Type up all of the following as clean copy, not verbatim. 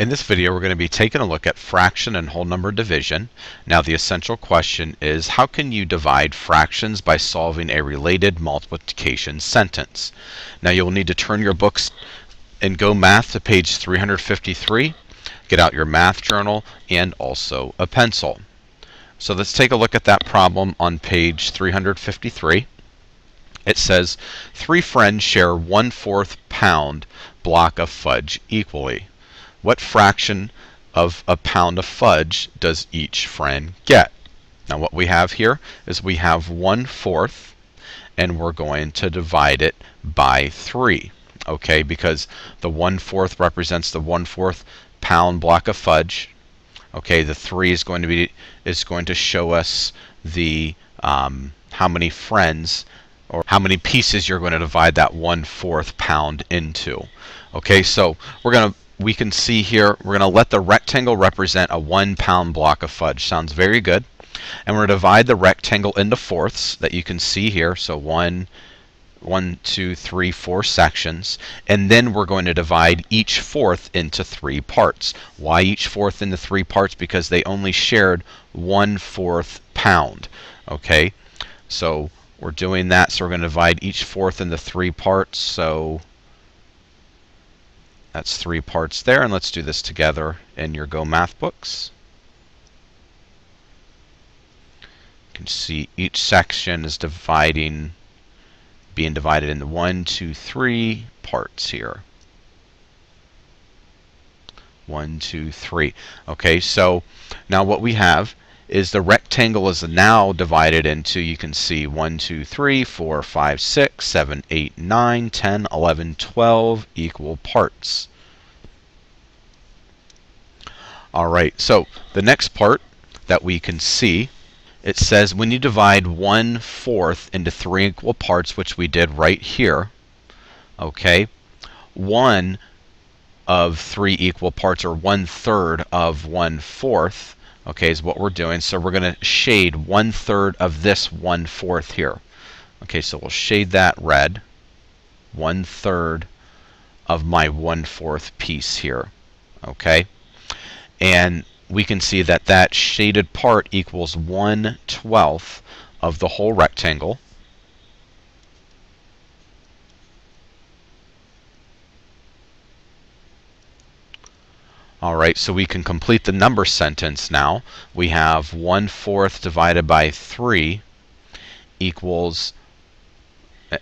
In this video, we're going to be taking a look at fraction and whole number division. Now, the essential question is, how can you divide fractions by solving a related multiplication sentence? Now, you'll need to turn your books and Go Math to page 353. Get out your math journal and also a pencil. So let's take a look at that problem on page 353. It says, 3 friends share 1/4 pound block of fudge equally. What fraction of a pound of fudge does each friend get? Now what we have here is we have 1/4, and we're going to divide it by 3. Okay, because the 1/4 represents the 1/4 pound block of fudge. Okay, the 3 is going to show us the how many friends or how many pieces you're going to divide that 1/4 pound into. Okay, so we can see here, we're going to let the rectangle represent a 1 pound block of fudge. Sounds very good. And we're going to divide the rectangle into fourths that you can see here. So 1, 2, 3, 4 sections. And then we're going to divide each fourth into 3 parts. Why each fourth into 3 parts? Because they only shared 1/4 pound. Okay, so we're doing that. So we're going to divide each fourth into 3 parts. So that's 3 parts there, and let's do this together in your Go Math books. You can see each section is being divided into 1, 2, 3 parts here. 1, 2, 3. Okay, so now what we have is the rectangle is now divided into, you can see 1, 2, 3, 4, 5, 6, 7, 8, 9, 10, 11, 12 equal parts. Alright, so the next part that we can see, it says when you divide 1/4 into 3 equal parts, which we did right here, okay, 1 of 3 equal parts, or 1/3 of 1/4, okay, is what we're doing. So we're going to shade 1/3 of this 1/4 here. Okay, so we'll shade that red, 1/3 of my 1/4 piece here. Okay, and we can see that that shaded part equals 1/12 of the whole rectangle. Alright, so we can complete the number sentence now. We have 1/4 divided by 3 equals,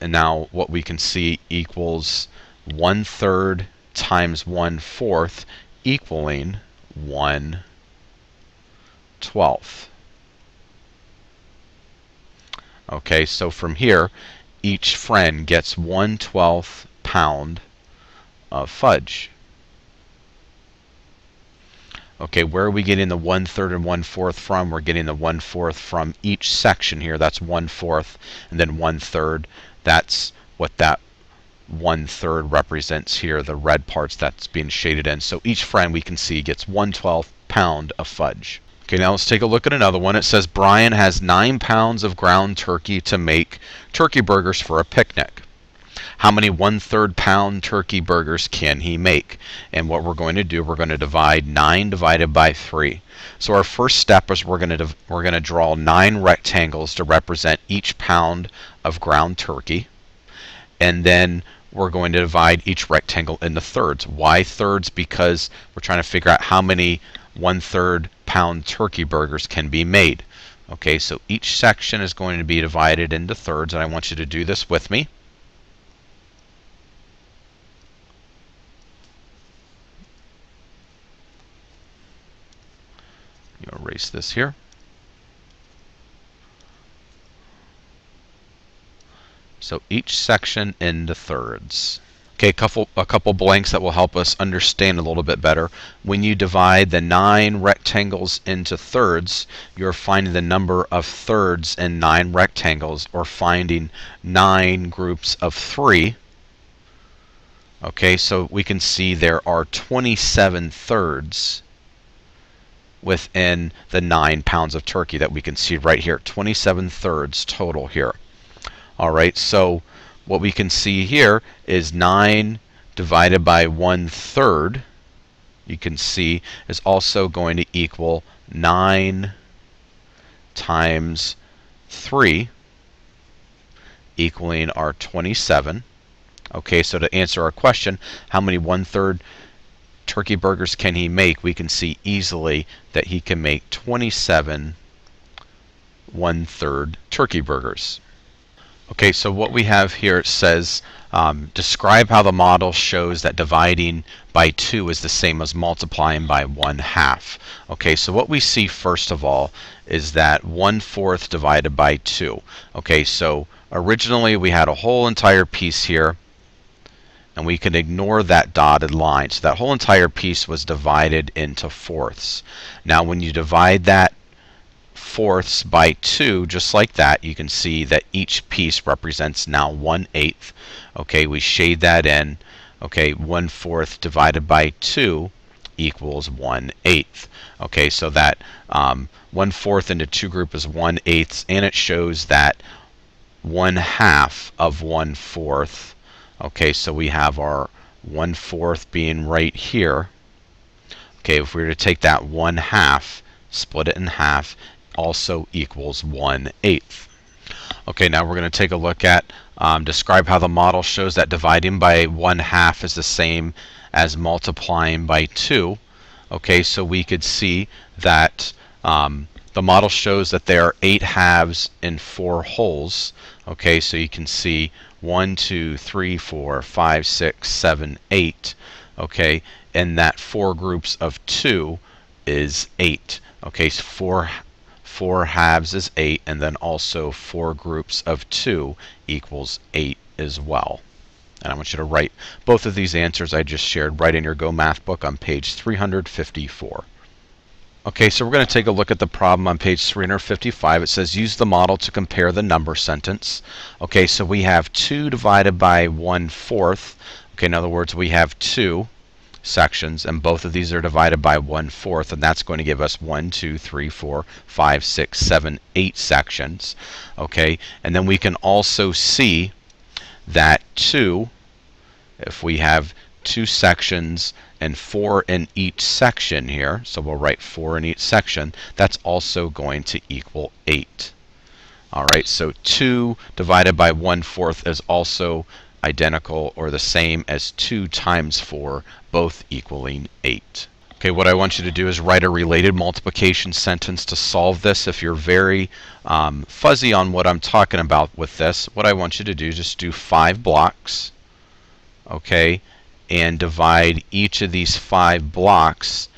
and now what we can see equals 1/3 times 1/4 equaling 1/12. Okay, so from here, each friend gets 1/12 pound of fudge. Okay, where are we getting the 1/3 and 1/4 from? We're getting the 1/4 from each section here. That's 1/4, and then 1/3. That's what that 1/3 represents here, the red parts that's being shaded in. So each friend, we can see, gets 1/12 pound of fudge. Okay, now let's take a look at another one. It says Brian has 9 pounds of ground turkey to make turkey burgers for a picnic. How many 1/3 pound turkey burgers can he make? And what we're going to do, we're going to divide 9 divided by 3. So our first step is we're going to draw 9 rectangles to represent each pound of ground turkey. And then we're going to divide each rectangle into thirds. Why thirds? Because we're trying to figure out how many 1/3 pound turkey burgers can be made. Okay, so each section is going to be divided into thirds, and I want you to do this with me. You erase this here. So each section into thirds. Okay, a couple blanks that will help us understand a little bit better. When you divide the 9 rectangles into thirds, you're finding the number of thirds in 9 rectangles, or finding 9 groups of 3. Okay, so we can see there are 27 thirds within the 9 pounds of turkey that we can see right here. 27 thirds total here. Alright, so what we can see here is 9 divided by 1/3 you can see, is also going to equal 9 times 3, equaling our 27. Okay, so to answer our question, how many 1/3 turkey burgers can he make? We can see easily that he can make 27 1/3 turkey burgers. Okay, so what we have here says, describe how the model shows that dividing by 2 is the same as multiplying by 1/2. Okay, so what we see first of all is that 1/4 divided by 2. Okay, so originally we had a whole entire piece here, and we can ignore that dotted line. So that whole entire piece was divided into fourths. Now when you divide that fourths by 2, just like that, you can see that each piece represents now 1/8. Okay, we shade that in. Okay, 1/4 divided by 2 equals 1/8. Okay, so that 1/4 into 2 group is 1/8, and it shows that 1/2 of 1/4. Okay, so we have our 1/4 being right here. Okay, if we were to take that 1/2, split it in half, also equals 1/8. Okay, now we're going to take a look at describe how the model shows that dividing by 1/2 is the same as multiplying by 2. Okay, so we could see that the model shows that there are 8 halves in 4 wholes. Okay, so you can see 1, 2, 3, 4, 5, 6, 7, 8. Okay, and that 4 groups of 2 is 8. Okay, so 4 halves is 8, and then also 4 groups of 2 equals 8 as well. And I want you to write both of these answers I just shared right in your Go Math book on page 354. Okay, so we're going to take a look at the problem on page 355. It says use the model to compare the number sentence. Okay, so we have 2 divided by 1/4. Okay, in other words, we have 2 sections, and both of these are divided by 1/4, and that's going to give us 1, 2, 3, 4, 5, 6, 7, 8 sections. Okay, and then we can also see that 2, if we have 2 sections and 4 in each section here, so we'll write 4 in each section, that's also going to equal 8. Alright, so 2 divided by 1/4 is also identical or the same as 2 times 4, both equaling 8. Okay, what I want you to do is write a related multiplication sentence to solve this. If you're very fuzzy on what I'm talking about with this, what I want you to do is just do 5 blocks, okay, and divide each of these 5 blocks,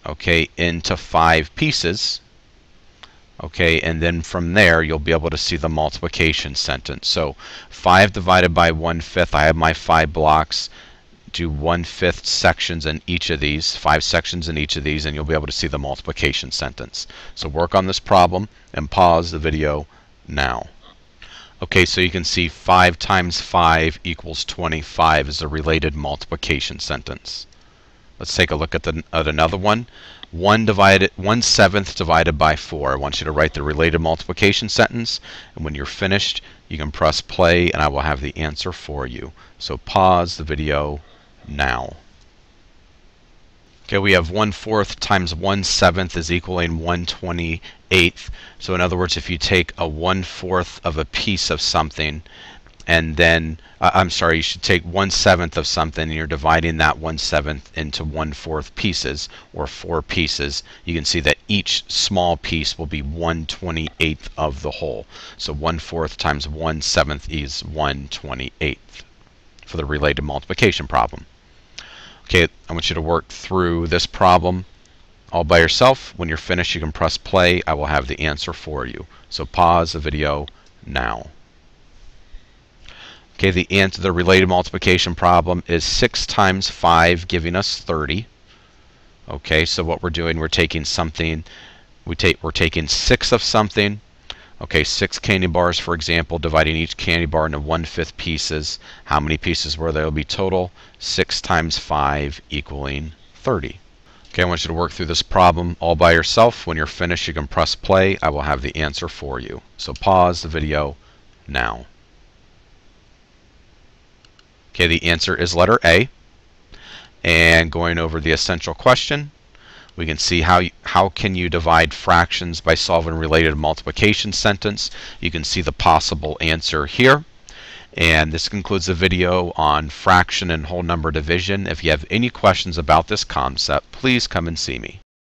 okay, into 5 pieces. Okay, and then from there you'll be able to see the multiplication sentence. So 5 divided by 1/5, I have my 5 blocks. Do 1/5 sections in each of these, 5 sections in each of these, and you'll be able to see the multiplication sentence. So work on this problem and pause the video now. Okay, so you can see 5 times 5 equals 25 is a related multiplication sentence. Let's take a look at another one. 1/7 divided by 4. I want you to write the related multiplication sentence, and when you're finished, you can press play and I will have the answer for you. So pause the video now. Okay, we have 1/4 times 1/7 is equaling 1/28. So in other words, if you take a 1/4 of a piece of something, and then you should take 1/7 of something, and you're dividing that 1/7 into 1/4 pieces, or 4 pieces. You can see that each small piece will be 1/28 of the whole. So 1/4 times 1/7 is 1/28 for the related multiplication problem. Okay, I want you to work through this problem all by yourself. When you're finished, you can press play. I will have the answer for you. So pause the video now. Okay, the answer to the related multiplication problem is 6 times 5, giving us 30. Okay, so what we're doing, we're taking something, we're taking 6 of something. Okay, 6 candy bars, for example, dividing each candy bar into 1/5 pieces. How many pieces will there be total? 6 times 5 equaling 30. Okay, I want you to work through this problem all by yourself. When you're finished, you can press play. I will have the answer for you. So pause the video now. Okay, the answer is letter A. And going over the essential question, we can see how can you divide fractions by solving a related multiplication sentence. You can see the possible answer here. And this concludes the video on fraction and whole number division. If you have any questions about this concept, please come and see me.